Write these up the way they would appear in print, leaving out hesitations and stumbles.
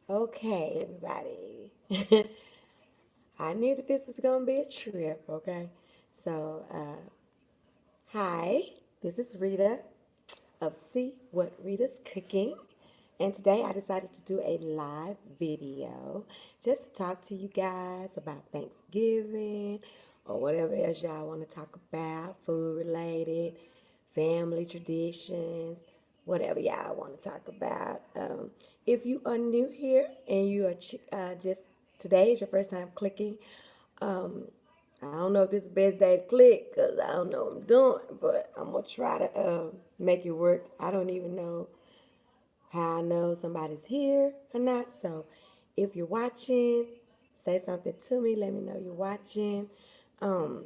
Okay, everybody. I knew that this was going to be a trip, okay? So, hi, this is Rita of See What Rita's Cooking. And today I decided to do a live video just to talk to you guys about Thanksgiving or whatever else y'all want to talk about, food related, family traditions, whatever y'all want to talk about. If you are new here and you are just today is your first time clicking, um, I don't know if this is the best day to click because I don't know what I'm doing, but I'm going to try to make it work. I don't even know how I know somebody's here or not. So if you're watching, say something to me. Let me know you're watching. Um,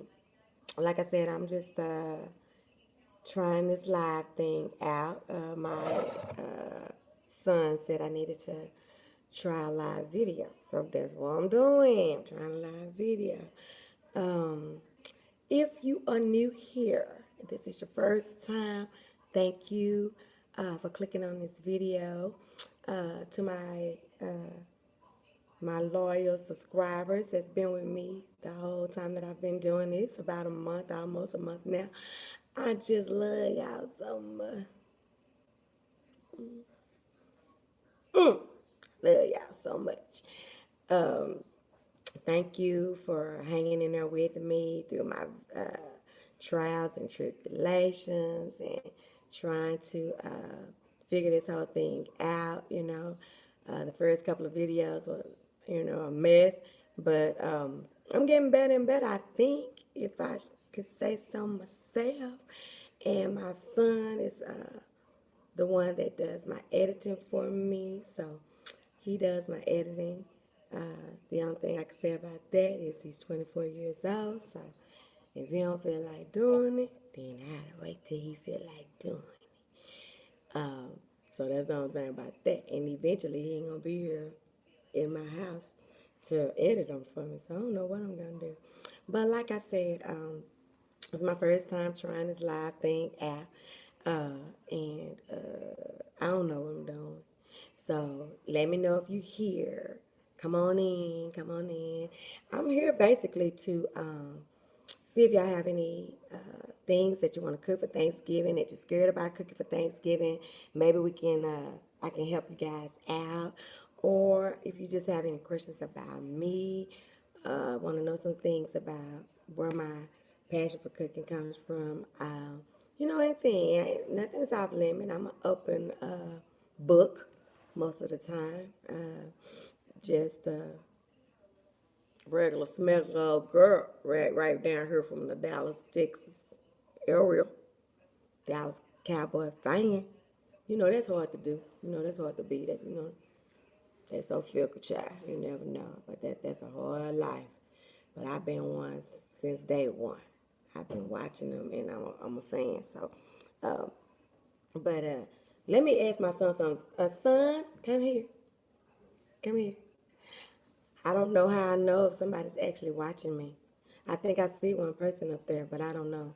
like I said, I'm just trying this live thing out. My son said I needed to try a live video. So that's what I'm doing. I'm trying a live video. Um, if you are new here, this is your first time, thank you for clicking on this video. To my loyal subscribers that's been with me the whole time that I've been doing this, about a month, almost a month now. I just love y'all so much. Love y'all so much. Um, Thank you for hanging in there with me through my trials and tribulations and trying to figure this whole thing out. The first couple of videos were, a mess, but I'm getting better and better. I think, if I could say so myself. And my son is the one that does my editing for me, so he does my editing. The only thing I can say about that is he's 24 years old, so if he don't feel like doing it, then I gotta wait till he feel like doing it. So that's the only thing about that. And eventually he ain't gonna be here in my house to edit them for me, so I don't know what I'm gonna do. But like I said, it's my first time trying this live thing out, and I don't know what I'm doing. So let me know if you here. Come on in, come on in. I'm here basically to see if y'all have any things that you want to cook for Thanksgiving that you're scared about cooking for Thanksgiving. Maybe I can help you guys out. Or if you just have any questions about me, want to know some things about where my passion for cooking comes from. Anything. Nothing's off limit. I'm an open book most of the time. Just a regular smelly old girl right down here from the Dallas, Texas area. Dallas Cowboy fan. That's hard to do. That's hard to be. That's so fickle, child. You never know. But that's a hard life. But I've been one since day one. I've been watching them, and I'm a fan. So, um, but let me ask my son something. Son, come here. Come here. I don't know how I know if somebody's actually watching me. I think I see one person up there, but I don't know.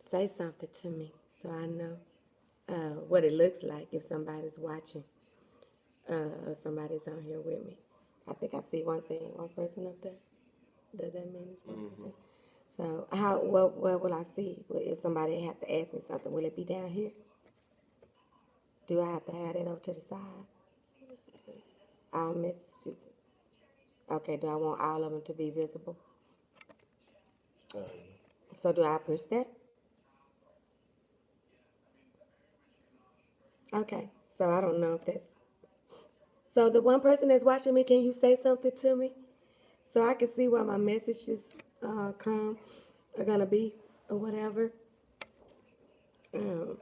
Say something to me so I know what it looks like if somebody's watching or somebody's on here with me. I think I see one person up there. Does that mean it's one person? So what will I see? If somebody have to ask me something, will it be down here? Do I have to have it over to the side? All messages. Okay, do I want all of them to be visible? So do I push that? Okay, so I don't know if that's... So the one person that's watching me, can you say something to me? So I can see where my messages come are gonna be or whatever. Um,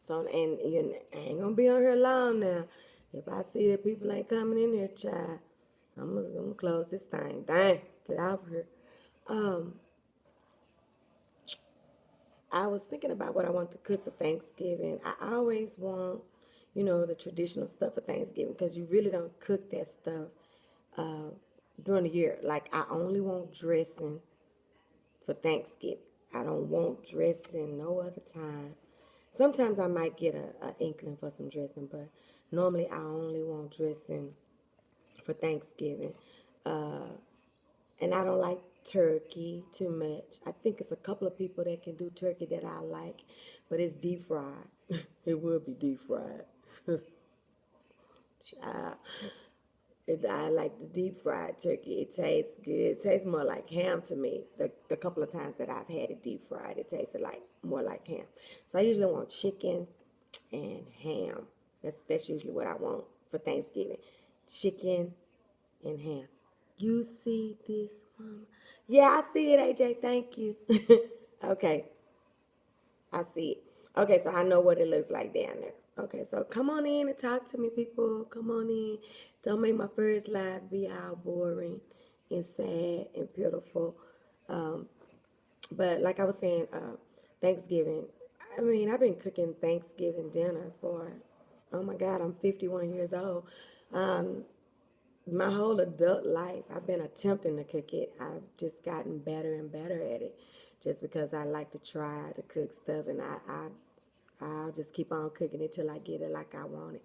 I ain't gonna be on here long now. If I see that people ain't coming in here, child, I'm gonna close this thing. Dang, get out of here. Um, I was thinking about what I want to cook for Thanksgiving. I always want, the traditional stuff for Thanksgiving because you really don't cook that stuff uh, during the year. Like, I only want dressing for Thanksgiving. I don't want dressing no other time. Sometimes I might get a inkling for some dressing, but normally I only want dressing for Thanksgiving. Uh, and I don't like turkey too much. I think it's a couple of people that can do turkey that I like, but it's deep fried. It will be deep fried. Child. I like the deep fried turkey. It tastes good. It tastes more like ham to me. The couple of times that I've had it deep fried, it tasted like more like ham. So I usually want chicken and ham. That's usually what I want for Thanksgiving. Chicken and ham. You see this, Mama? Yeah, I see it, AJ. Thank you. Okay, I see it. Okay, so I know what it looks like down there. Okay, so come on in and talk to me, people. Come on in. Don't make my first live be all boring and sad and pitiful. Um, but like I was saying, Thanksgiving. I mean, I've been cooking Thanksgiving dinner for, oh my God, I'm 51 years old. Um, my whole adult life, I've been attempting to cook it. I've just gotten better and better at it, just because I like to try to cook stuff, and I'll just keep on cooking it till I get it like I want it.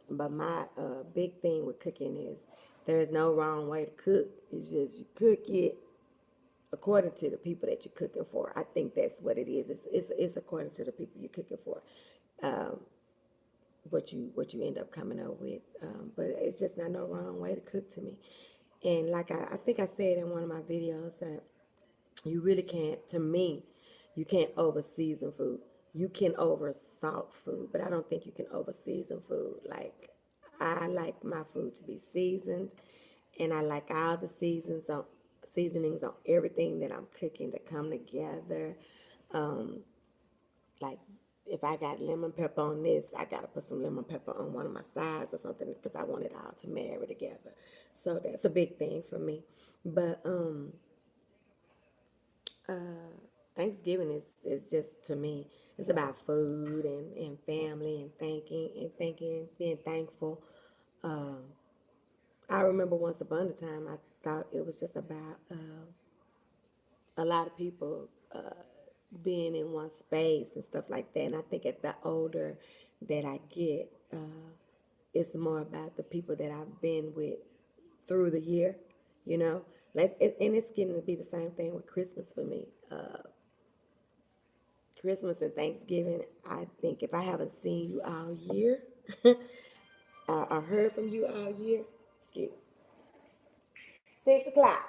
But my big thing with cooking is there is no wrong way to cook. It's just you cook it according to the people that you're cooking for. I think that's what it is. It's according to the people you're cooking for. Um, what you end up coming up with. But it's just not no wrong way to cook to me. And like I think I said in one of my videos that you really can't, to me, you can't over season food. You can over salt food, but I don't think you can over season food. Like, I like my food to be seasoned, and I like all the seasonings on everything that I'm cooking to come together. Um, like, if I got lemon pepper on this, I gotta put some lemon pepper on one of my sides or something because I want it all to marry together. So that's a big thing for me. But Thanksgiving is just, to me, it's about food and family and thanking, being thankful. Um, I remember once upon a time I thought it was just about a lot of people being in one space and stuff like that. And I think at the older that I get, it's more about the people that I've been with through the year, you know. And it's getting to be the same thing with Christmas for me. Christmas and Thanksgiving, I think if I haven't seen you all year, or heard from you all year, excuse me, 6 o'clock,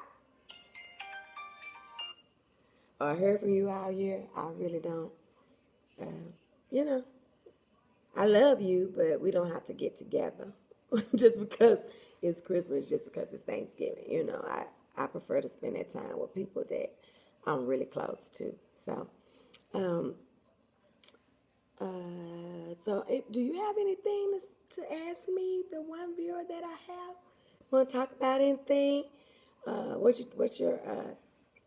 or heard from you all year, I really don't. You know, I love you, but we don't have to get together just because it's Christmas, just because it's Thanksgiving. You know, I prefer to spend that time with people that I'm really close to. So, um, do you have anything to ask me, the one viewer that I have? Want to talk about anything? What your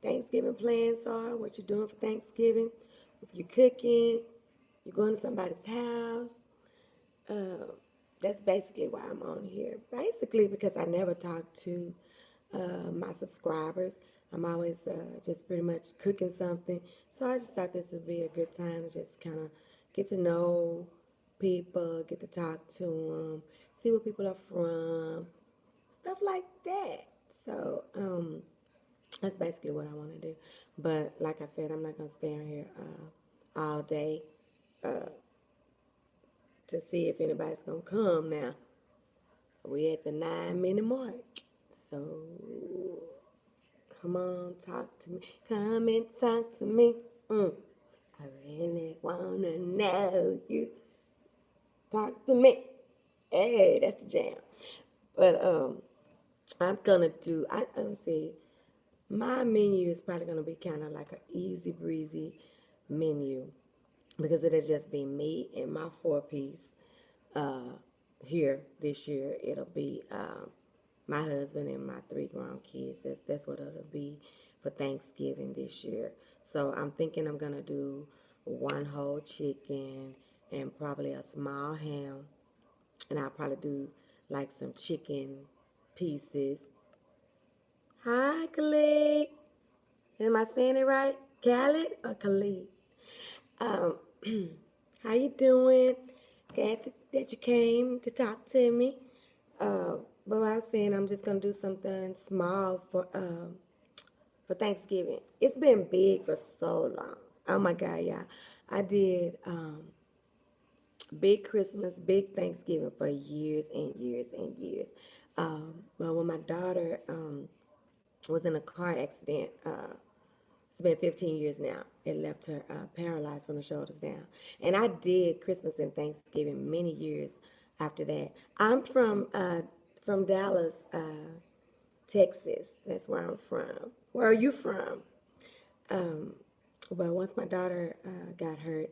Thanksgiving plans are? What you're doing for Thanksgiving? If you're cooking, you're going to somebody's house. Uh, that's basically why I'm on here. Basically because I never talk to my subscribers. I'm always just pretty much cooking something. So I just thought this would be a good time to just kind of get to know people, get to talk to them, see where people are from, stuff like that. So that's basically what I want to do. But like I said, I'm not going to stay on here all day to see if anybody's going to come now. We're at the 9-minute mark. So come on, talk to me. Come and talk to me. I really want to know you. Talk to me. Hey, that's the jam. But I'm gonna do. Let me see. My menu is probably gonna be kind of like an easy breezy menu because it'll just be me and my 4-piece. Here this year, it'll be my husband and my 3 grown kids. That's what it'll be for Thanksgiving this year. So I'm thinking I'm gonna do 1 whole chicken and probably a small ham, and I'll probably do like some chicken pieces. Hi, Khalid. Am I saying it right? Khalid or Khalid? Um, How you doing? Glad that you came to talk to me. But I was saying I'm just gonna do something small for Thanksgiving. It's been big for so long. Oh my God, yeah. I did big Christmas, big Thanksgiving for years and years and years. But when my daughter was in a car accident, it's been 15 years now. It left her paralyzed from the shoulders down. And I did Christmas and Thanksgiving many years after that. I'm from Dallas, Texas. That's where I'm from. Where are you from? Um, but once my daughter got hurt,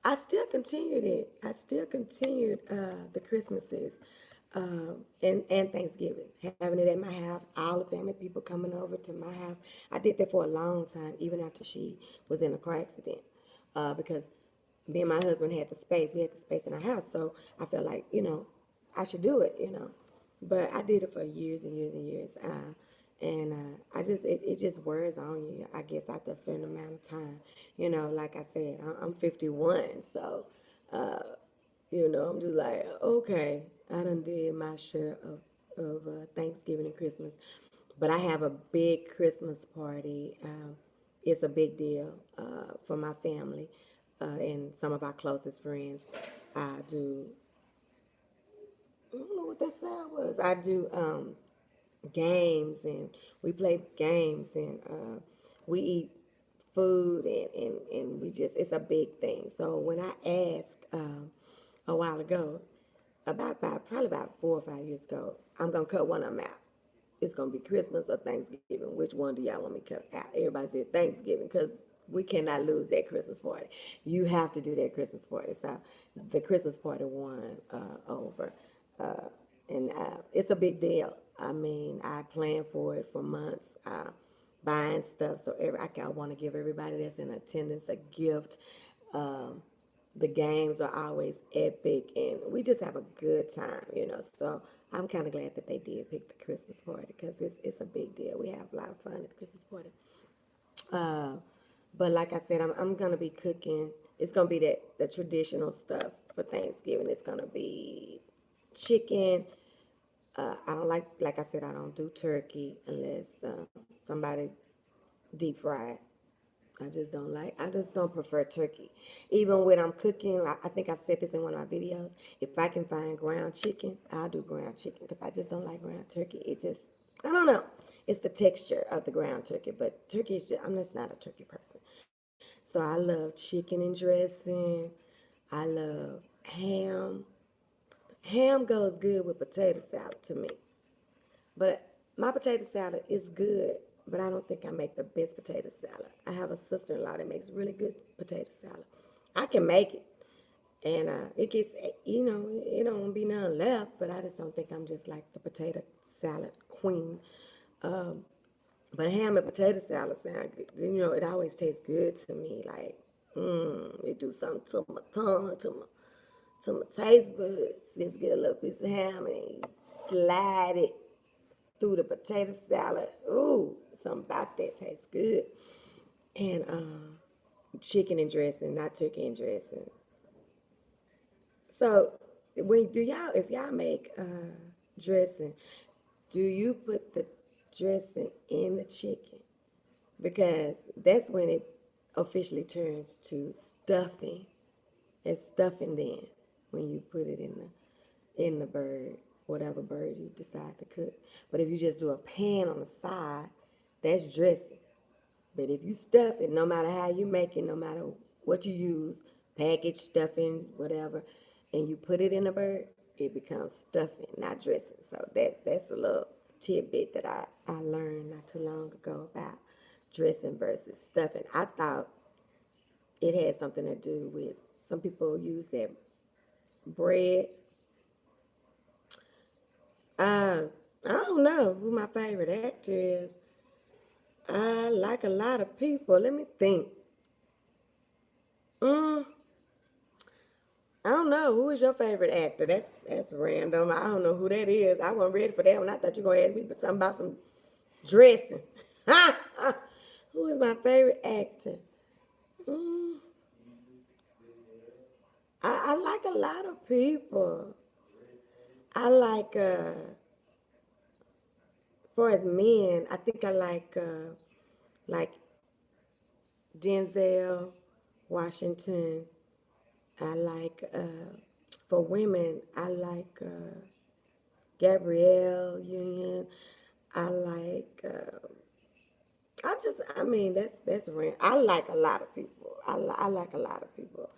I still continued it. I still continued the Christmases and Thanksgiving, having it at my house, all the family people coming over to my house. I did that for a long time, even after she was in a car accident, because me and my husband had the space. We had the space in our house, so I felt like, I should do it, But I did it for years and years and years. And I just it just wears on you, I guess, after a certain amount of time. Like I said, I'm 51, so I'm just like, okay, I done did my share of Thanksgiving and Christmas, but I have a big Christmas party. It's a big deal for my family and some of our closest friends. I do. I don't know what that sound was. I do games, and we play games, and we eat food, and we just, it's a big thing. So when I asked a while ago, probably about 4 or 5 years ago, I'm gonna cut one of them out. It's gonna be Christmas or Thanksgiving. Which one do y'all want me to cut out? Everybody said Thanksgiving, because we cannot lose that Christmas party. You have to do that Christmas party. So the Christmas party won over. Uh, and it's a big deal. I mean, I planned for it for months, buying stuff. So I want to give everybody that's in attendance a gift. Um, the games are always epic, and we just have a good time. So I'm kind of glad that they did pick the Christmas party, because it's a big deal. We have a lot of fun at the Christmas party. Uh, but like I said, I'm gonna be cooking. It's gonna be the traditional stuff for Thanksgiving. It's gonna be chicken. I don't like I said, I don't do turkey unless somebody deep fried. I just don't prefer turkey. Even when I'm cooking, I think I've said this in one of my videos. If I can find ground chicken, I'll do ground chicken, because I just don't like ground turkey. I don't know. It's the texture of the ground turkey, but turkey is I'm just not a turkey person. So I love chicken and dressing. I love ham. Ham goes good with potato salad to me. But my potato salad is good, but I don't think I make the best potato salad. I have a sister-in-law that makes really good potato salad. I can make it, and it gets, it don't be none left, but I just don't think I'm just like the potato salad queen. Um, but ham and potato salad sound good. It always tastes good to me. Like, it do something to my tongue, to my taste buds. Just get a little piece of ham and you slide it through the potato salad. Ooh, something about that tastes good. And chicken and dressing, not turkey and dressing. So if y'all make dressing, do you put the dressing in the chicken? Because that's when it officially turns to stuffing. It's stuffing then, when you put it in the bird, whatever bird you decide to cook. But if you just do a pan on the side, that's dressing. But if you stuff it, no matter how you make it, no matter what you use, package stuffing, whatever, and you put it in the bird, it becomes stuffing, not dressing. So that's a little tidbit that I learned not too long ago about dressing versus stuffing. I thought it had something to do with, some people use their bread. Uh, I don't know who my favorite actor is. I like a lot of people. Let me think. Mm, I don't know. Who is your favorite actor? That's random. I don't know who that is. I wasn't ready for that one. I thought you were gonna ask me something about some dressing. Who is my favorite actor? Mm, I like a lot of people. I like, for as men, I think I like Denzel Washington. I like, for women, I like Gabrielle Union. I like, I mean, that's random. I like a lot of people. I like a lot of people.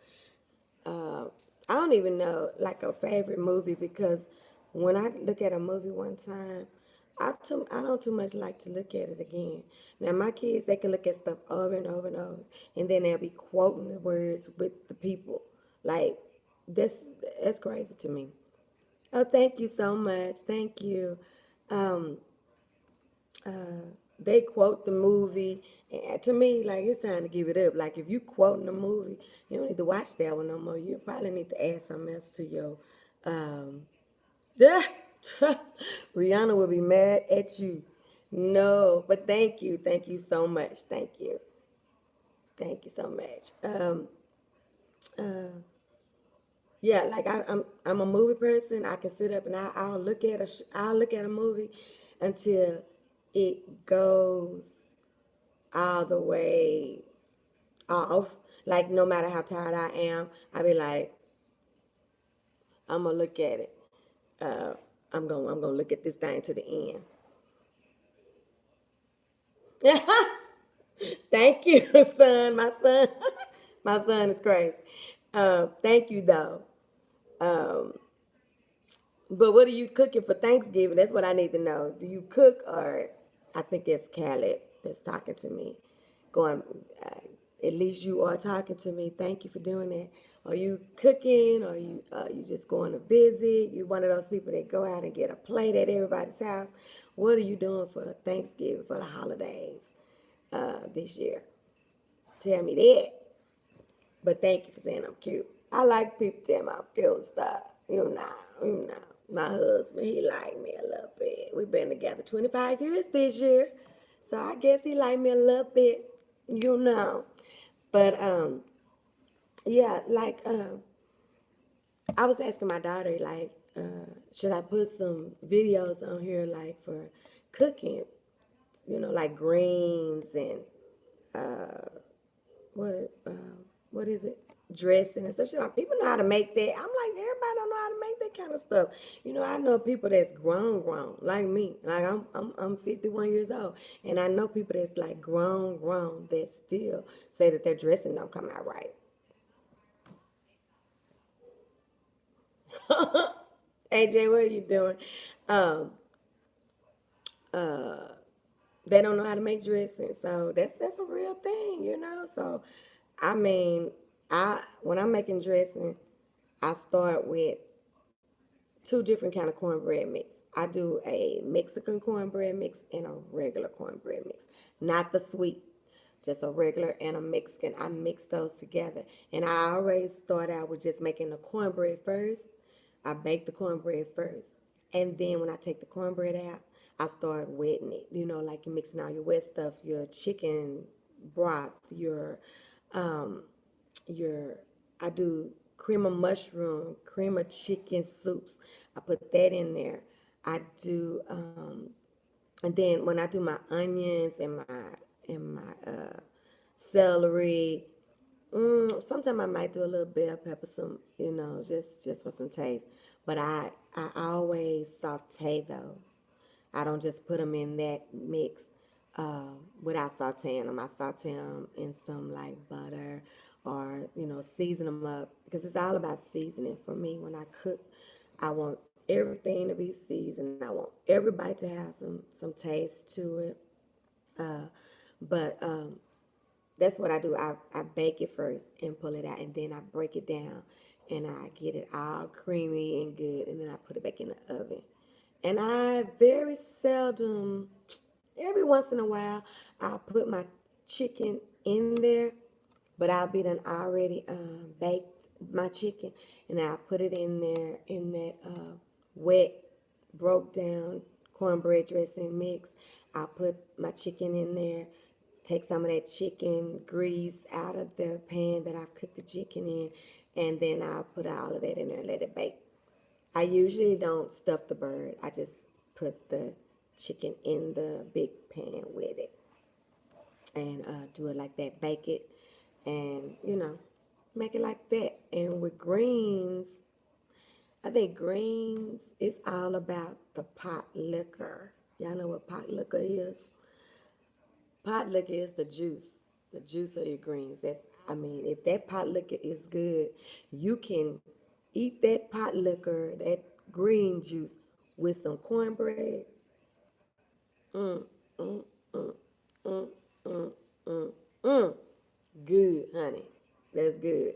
Uh, I don't even know like a favorite movie because when I look at a movie one time, I don't too much like to look at it again. Now my kids they can look at stuff over and over and over, and then they'll be quoting the words with the people. Like that's that's crazy to me. Oh, thank you so much. Thank you. Um, they quote the movie, and to me, like it's time to give it up. Like if you quoting the movie, you don't need to watch that one no more. You probably need to add something else to your. Um, Rihanna will be mad at you. No, but thank you so much. Thank you so much. Yeah, like I'm a movie person. I can sit up and I'll look at I'll look at a movie until it goes all the way off. Like no matter how tired I am, I be like, I'm gonna look at it. Uh, I'm gonna look at this thing to the end. Thank you, son. My son is crazy. Thank you though. Um, but what are you cooking for Thanksgiving? That's what I need to know. Do you cook or I think it's Khaled that's talking to me. Going, at least you are talking to me. Thank you for doing that. Are you cooking? Or you just going to visit? You one of those people that go out and get a plate at everybody's house. What are you doing for Thanksgiving for the holidays this year? Tell me that. But thank you for saying I'm cute. I like people tell me I'm cute stuff. You know. My husband, he like me a little bit. We've been together 25 years this year. So I guess he like me a little bit, you know. But yeah, like I was asking my daughter, like, should I put some videos on here like for cooking, like greens and what what is it, dressing and stuff. People know how to make that. I'm like, everybody don't know how to make that kind of stuff. I know people that's grown like me. Like I'm 51 years old, and I know people that's like grown that still say that their dressing don't come out right. AJ, what are you doing? Um, they don't know how to make dressing, so that's a real thing. So, I mean, I when I'm making dressing, I start with two different kind of cornbread mix. I do a Mexican cornbread mix and a regular cornbread mix, not the sweet, just a regular and a Mexican. I mix those together, and I always start out with just making the cornbread first. I bake the cornbread first, and then when I take the cornbread out, I start wetting it. Like you're mixing all your wet stuff, your chicken broth, your I do cream of mushroom, cream of chicken soups. I put that in there. I do and then when I do my onions and my celery, sometimes I might do a little bell pepper, some just for some taste. But I always saute those. I don't just put them in that mix without sauteing them. I saute them in some like butter or season them up because it's all about seasoning for me. When I cook, I want everything to be seasoned. I want everybody to have some taste to it. Uh, but that's what I do. I bake it first and pull it out, and then I break it down and I get it all creamy and good, and then I put it back in the oven. And I very seldom, every once in a while, I'll put my chicken in there, but I'll be done already baked my chicken, and I'll put it in there in that wet, broke down cornbread dressing mix. I'll put my chicken in there, take some of that chicken grease out of the pan that I've cooked the chicken in, and then I'll put all of that in there and let it bake. I usually don't stuff the bird. I just put the chicken in the big pan with it and do it like that. Bake it and, make it like that. And with greens, I think greens is all about the pot liquor. Y'all know what pot liquor is? Pot liquor is the juice of your greens. If that pot liquor is good, you can eat that pot liquor, that green juice, with some cornbread. Mm, mm, mm, mm, mm, mm, mm. Good, honey. That's good.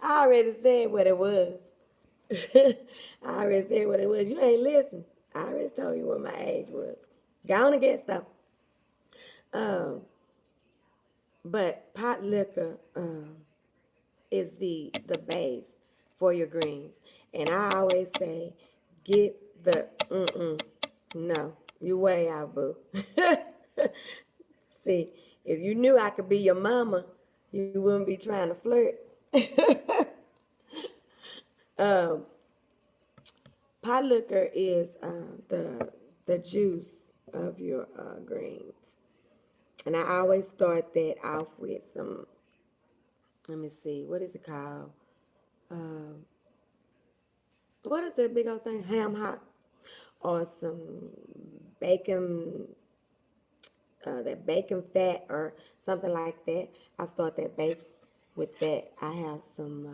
I already said what it was. I already said what it was. You ain't listen. I already told you what my age was. Go on and guess though. Um, but pot liquor is the base for your greens, and I always say, get the no, you way out, boo. See, if you knew I could be your mama, you wouldn't be trying to flirt. um, Pot liquor is the juice of your greens, and I always start that off with some. Let me see, what is it called? Um, what is that big old thing? Ham hock or some bacon, that bacon fat or something like that. I start that base with that. I have some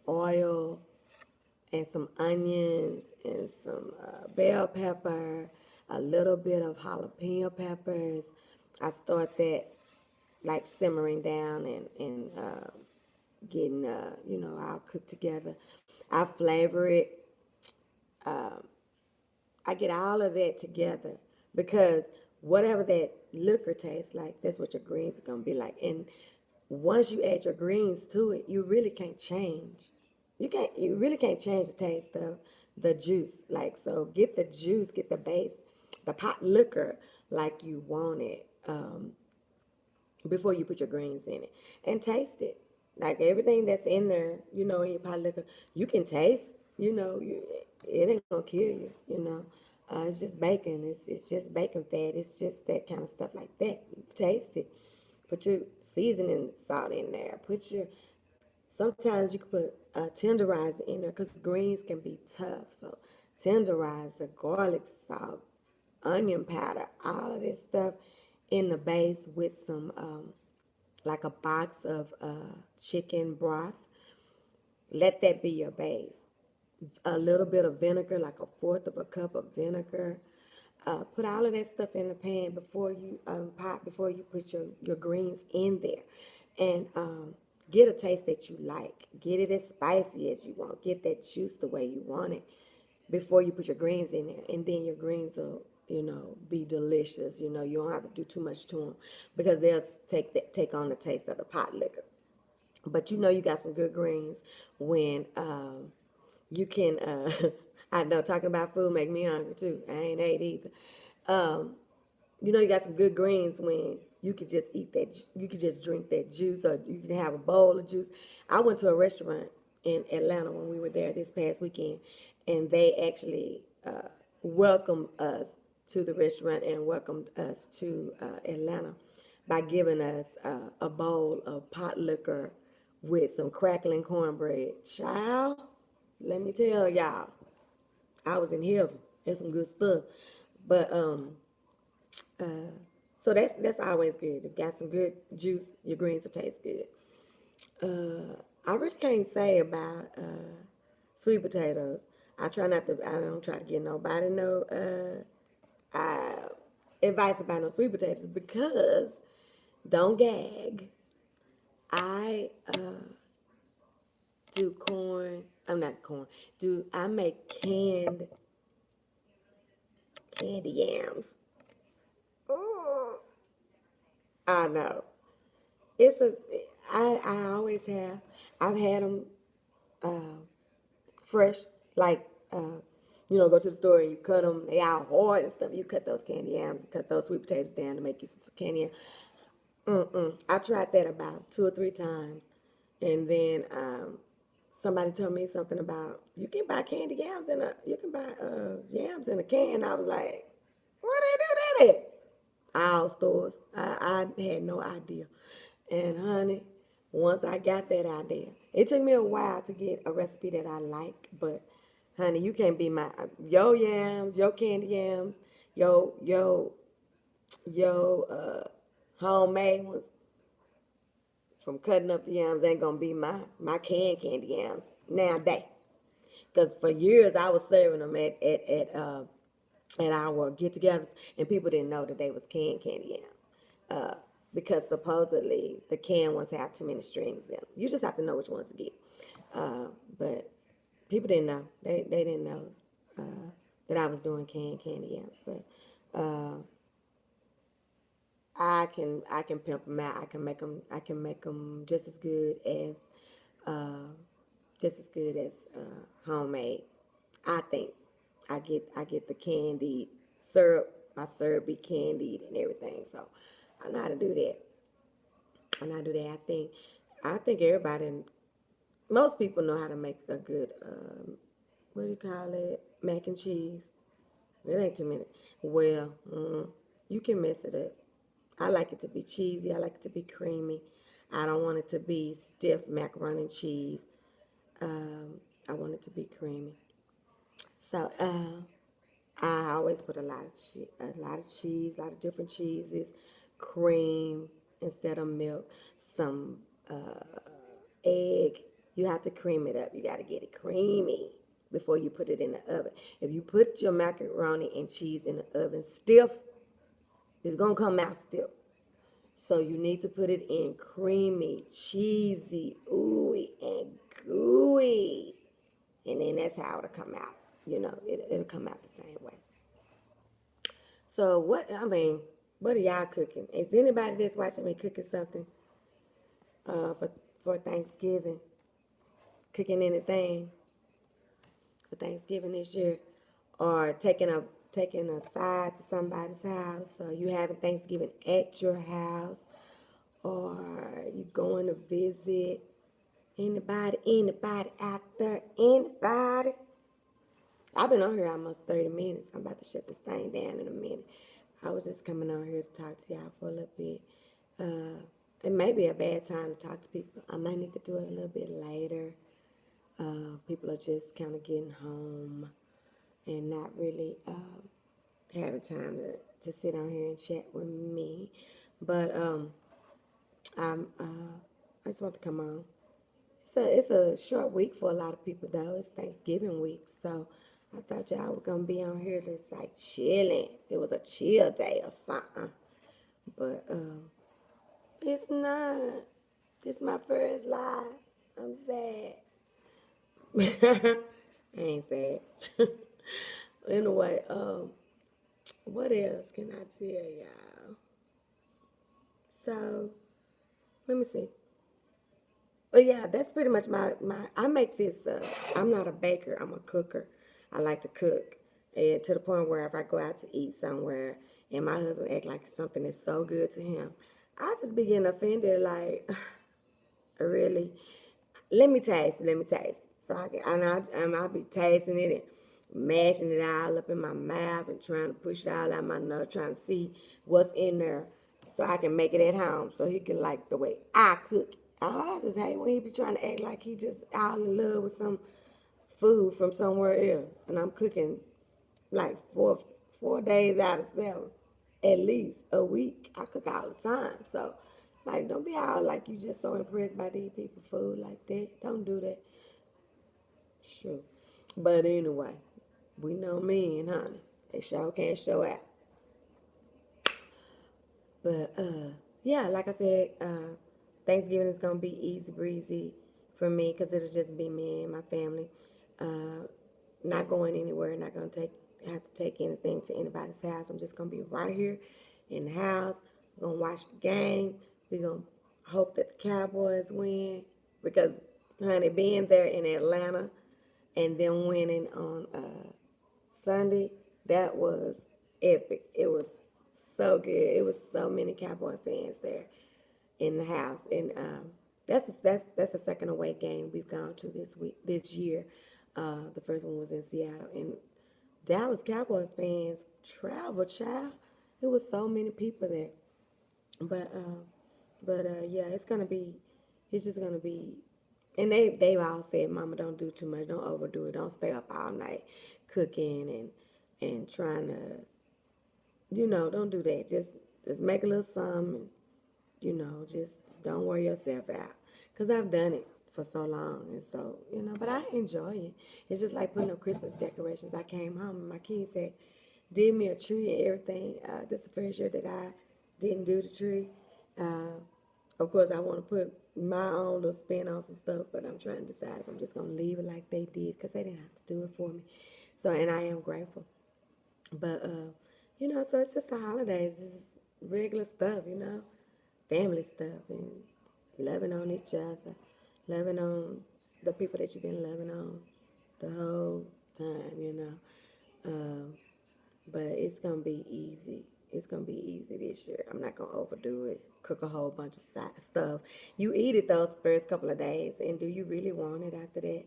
oil and some onions and some bell pepper, a little bit of jalapeno peppers. I start that like simmering down and getting, all cooked together. I flavor it. I get all of that together because whatever that liquor tastes like, that's what your greens are gonna be like. And once you add your greens to it, you really can't change. You really can't change the taste of the juice. Like, so get the juice, get the base, the pot liquor like you want it. Before you put your greens in it and taste it. Like everything that's in there, in your pot liquor, you can taste, it ain't gonna kill you, it's just bacon. It's just bacon fat. It's just that kind of stuff like that. You taste it. Put your seasoning salt in there. Sometimes you can put tenderizer in there because greens can be tough. So tenderizer, garlic salt, onion powder, all of this stuff in the base with some like a box of chicken broth. Let that be your base. A little bit of vinegar, like a fourth of a cup of vinegar. Put all of that stuff in the pan before you before you put your greens in there, and get a taste that you like. Get it as spicy as you want. Get that juice the way you want it before you put your greens in there, and then your greens will be delicious. You don't have to do too much to them because they'll take on the taste of the pot liquor. But you got some good greens when you can. I know talking about food make me hungry too. I ain't ate either. Um, you got some good greens when you could just eat that. You could just drink that juice, or you can have a bowl of juice. I went to a restaurant in Atlanta when we were there this past weekend, and they actually welcomed us to the restaurant and welcomed us to Atlanta by giving us a bowl of pot liquor with some crackling cornbread. Child, let me tell y'all, I was in heaven. That's some good stuff. But so that's always good. You've got some good juice, your greens will taste good. I really can't say about sweet potatoes. I don't try to get nobody no advice about no sweet potatoes because, don't gag, I do corn. I'm not corn. I make candy yams. I know. It's a. I always have. I've had them fresh, like go to the store and you cut them. They all hard and stuff. You cut those candy yams, you cut those sweet potatoes down to make you some candy yams. I tried that about 2 or 3 times, and then somebody told me something about you can buy candy yams in a you can buy yams in a can. I was like, where they do that at? All stores. I had no idea. And honey, once I got that idea, it took me a while to get a recipe that I like, but honey, you can't be my your yams, your candy yams, your homemade ones from cutting up the yams ain't gonna be my canned candy yams nowadays. Because for years I was serving them at our get-togethers, and people didn't know that they was canned candy yams. Because supposedly the canned ones have too many strings in them. You just have to know which ones to get. But people didn't know. They didn't know that I was doing canned candy yams. But I can pimp them out. I can make them just as good as homemade. I think I get the candied syrup. My syrup be candied and everything. So I know how to do that. I know how to do that. I think everybody, most people know how to make a good what do you call it, mac and cheese. It ain't too many. Well, you can mess it up. I like it to be cheesy. I like it to be creamy. I don't want it to be stiff macaroni and cheese. I want it to be creamy. So I always put a lot of cheese, a lot of different cheeses, cream instead of milk, some egg. You have to cream it up. You got to get it creamy before you put it in the oven. If you put your macaroni and cheese in the oven stiff, it's gonna come out stiff. So you need to put it in creamy, cheesy, ooey, and gooey. And then that's how it'll come out. It'll come out the same way. So what are y'all cooking? Is anybody that's watching me cooking something for Thanksgiving? Cooking anything for Thanksgiving this year? Or taking a side to somebody's house? Or you having Thanksgiving at your house? Or you going to visit anybody out there? Anybody? I've been on here almost 30 minutes. I'm about to shut this thing down in a minute. I was just coming on here to talk to y'all for a little bit. It may be a bad time to talk to people. I might need to do it a little bit later. People are just kind of getting home and not really having time to sit on here and chat with me. But I just want to come on. It's a short week for a lot of people though. It's Thanksgiving week, so I thought y'all were gonna be on here just like chilling. It was a chill day or something, but it's not. This is my first live. I'm sad. I ain't sad. Anyway, what else can I tell y'all? So let me see. But yeah, that's pretty much I make this, I'm not a baker, I'm a cooker. I like to cook. And to the point where if I go out to eat somewhere and my husband act like something is so good to him, I just be getting offended like, really? Let me taste. So I'll be tasting it and mashing it all up in my mouth and trying to push it all out my nose, trying to see what's in there so I can make it at home so he can like the way I cook. I just hate when he be trying to act like he just all in love with some food from somewhere else. And I'm cooking like four days out of 7, at least a week. I cook all the time. So like don't be all like you just so impressed by these people's food like that. Don't do that. Sure. But anyway, we know men, honey. They sure can't show out. But yeah, like I said, Thanksgiving is gonna be easy breezy for me because it'll just be me and my family. Not going anywhere. Not gonna have to take anything to anybody's house. I'm just gonna be right here in the house. We're gonna watch the game. We're gonna hope that the Cowboys win because, honey, being there in Atlanta and then winning on Sunday, that was epic. It was so good. It was so many Cowboy fans there. in the house, and that's the second away game we've gone to this year. The first one was in Seattle, and Dallas Cowboy fans travel, child. It was so many people there, but yeah, it's just gonna be, and they've all said, Mama, don't do too much, don't overdo it, don't stay up all night cooking and trying to, don't do that. Just make a little something, just don't wear yourself out. Cause I've done it for so long, and so but I enjoy it. It's just like putting up Christmas decorations. I came home and my kids had did me a tree and everything. This is the first year that I didn't do the tree. Uh, of course, I want to put my own little spin on some stuff, but I'm trying to decide if I'm just gonna leave it like they did because they didn't have to do it for me. So, and I am grateful. But so it's just the holidays. It's regular stuff, family stuff, and loving on each other, loving on the people that you've been loving on the whole time. Um, but it's gonna be easy. It's gonna be easy this year. I'm not gonna overdo it. Cook a whole bunch of stuff. You eat it those first couple of days, and do you really want it after that?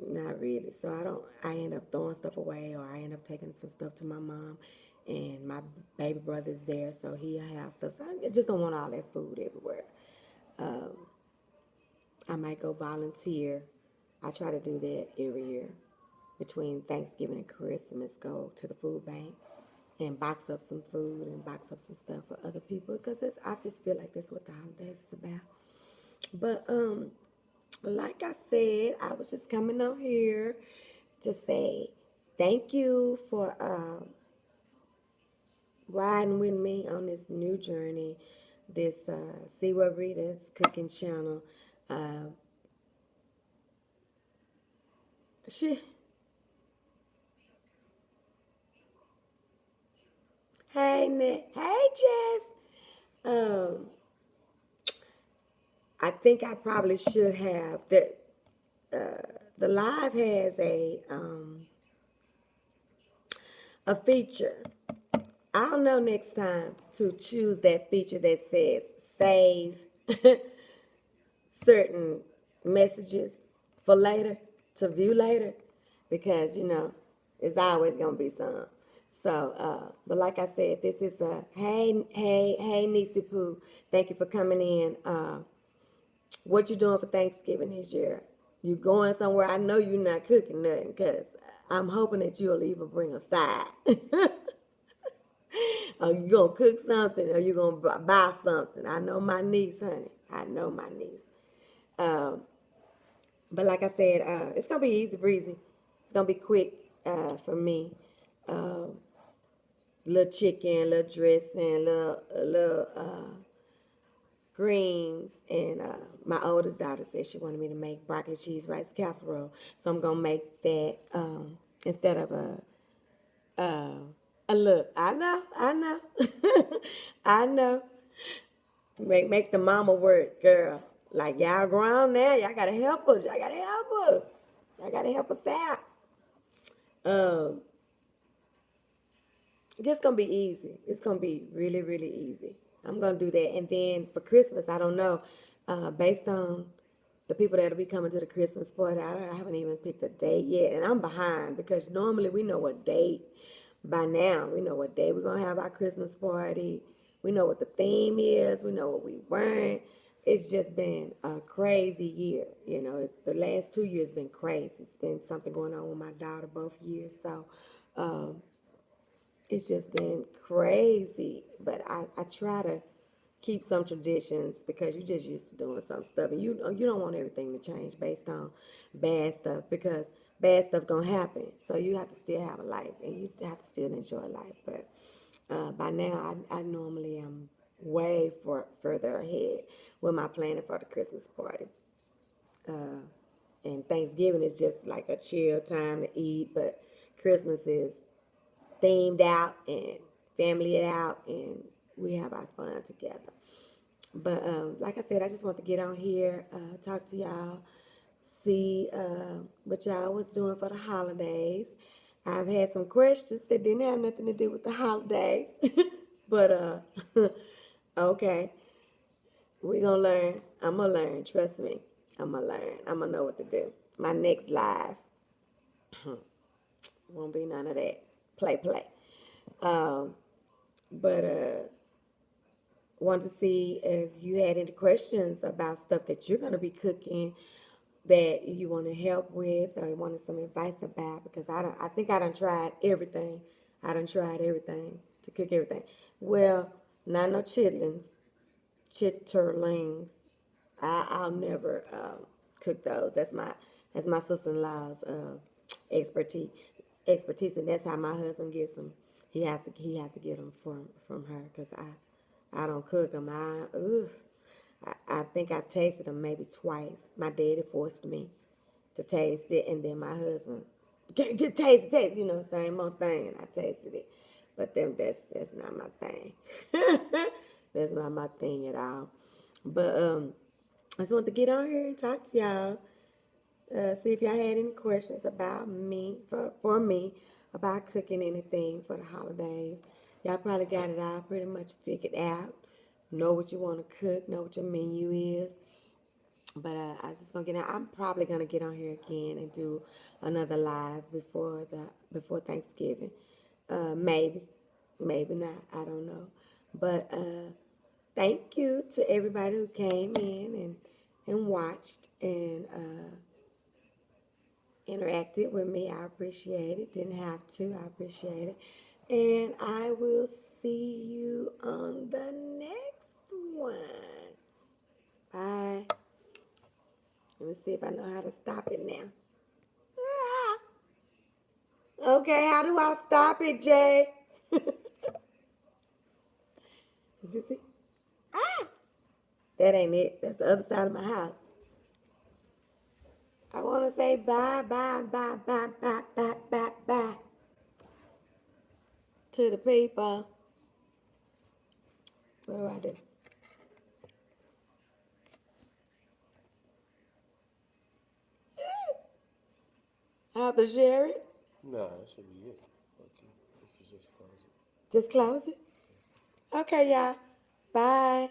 Not really. So I don't. I end up throwing stuff away, or I end up taking some stuff to my mom, and my baby brother's there, so he'll have stuff. So I just don't want all that food everywhere. Um, I might go volunteer. I try to do that every year between Thanksgiving and Christmas. Go to the food bank and box up some food and box up some stuff for other people because I just feel like that's what the holidays is about. But like I said, I was just coming on here to say thank you for riding with me on this new journey, this See What Rita's cooking channel. She, hey Nick, hey Jess. Um, I think I probably should have the live has a feature. I don't know next time to choose that feature that says save certain messages for later, to view later, because it's always gonna be some. So, but like I said, this is a hey Nisi Poo. Thank you for coming in. What you doing for Thanksgiving this year? You going somewhere? I know you're not cooking nothing, cause I'm hoping that you'll even bring a side. Are you gonna cook something? Or you gonna buy something? I know my niece, honey. I know my niece. Um, but like I said, it's gonna be easy breezy. It's gonna be quick for me. Um, little chicken, little dressing, little greens, and my oldest daughter said she wanted me to make broccoli cheese rice casserole, so I'm gonna make that instead of a look. I know, I know. Make the mama work, girl. Like y'all grown now, y'all gotta help us. Y'all gotta help us. Y'all gotta help us out. Um, it's gonna be easy. It's gonna be really, really easy. I'm gonna do that, and then for Christmas, I don't know. Based on the people that'll be coming to the Christmas party, I haven't even picked a date yet, and I'm behind because normally we know what date by now. We know what day we're gonna have our Christmas party. We know what the theme is. We know what we wearing. It's just been a crazy year. The last 2 years been crazy. It's been something going on with my daughter both years, so um, it's just been crazy. But I try to keep some traditions because you just used to doing some stuff, and you don't want everything to change based on bad stuff because bad stuff gonna happen. So you have to still have a life, and you still have to still enjoy life. But by now, I normally am way further ahead with my planning for the Christmas party. Uh, and Thanksgiving is just like a chill time to eat, but Christmas is themed out and family out, and we have our fun together. But like I said, I just want to get on here, talk to y'all, see what y'all was doing for the holidays. I've had some questions that didn't have nothing to do with the holidays, but okay. We gonna learn. I'm gonna learn. Trust me. I'm gonna learn. I'm gonna know what to do. My next live won't be none of that play. Um, but wanted to see if you had any questions about stuff that you're gonna be cooking that you want to help with or you wanted some advice about, because I think I done tried everything. I done tried everything to cook everything. Well, not no chitterlings. I'll never cook those. That's my sister-in-law's expertise expertise, and that's how my husband gets them. He has to get them from her, because I don't cook them. I think I tasted them maybe twice. My daddy forced me to taste it, and then my husband get taste. You know, same old thing. And I tasted it, but then that's not my thing. That's not my thing at all. But I just wanted to get on here and talk to y'all. See if y'all had any questions about me, for me, about cooking anything for the holidays. Y'all probably got it all pretty much figured out. Know what you want to cook, know what your menu is. But I was just gonna get on. I'm probably gonna get on here again and do another live before Thanksgiving. Maybe, maybe not. I don't know. But thank you to everybody who came in and watched and interacted with me. I appreciate it. Didn't have to. I appreciate it. And I will see you on the next one. Bye. Let me see if I know how to stop it now. Okay, how do I stop it, Jay? Is this it? That ain't it. That's the other side of my house. I want to say bye, bye, bye, bye, bye, bye, bye, bye to the people. What do I do? I have to share it? No, that should be it. Okay, you should just close it. Just close it? Okay, y'all. Bye.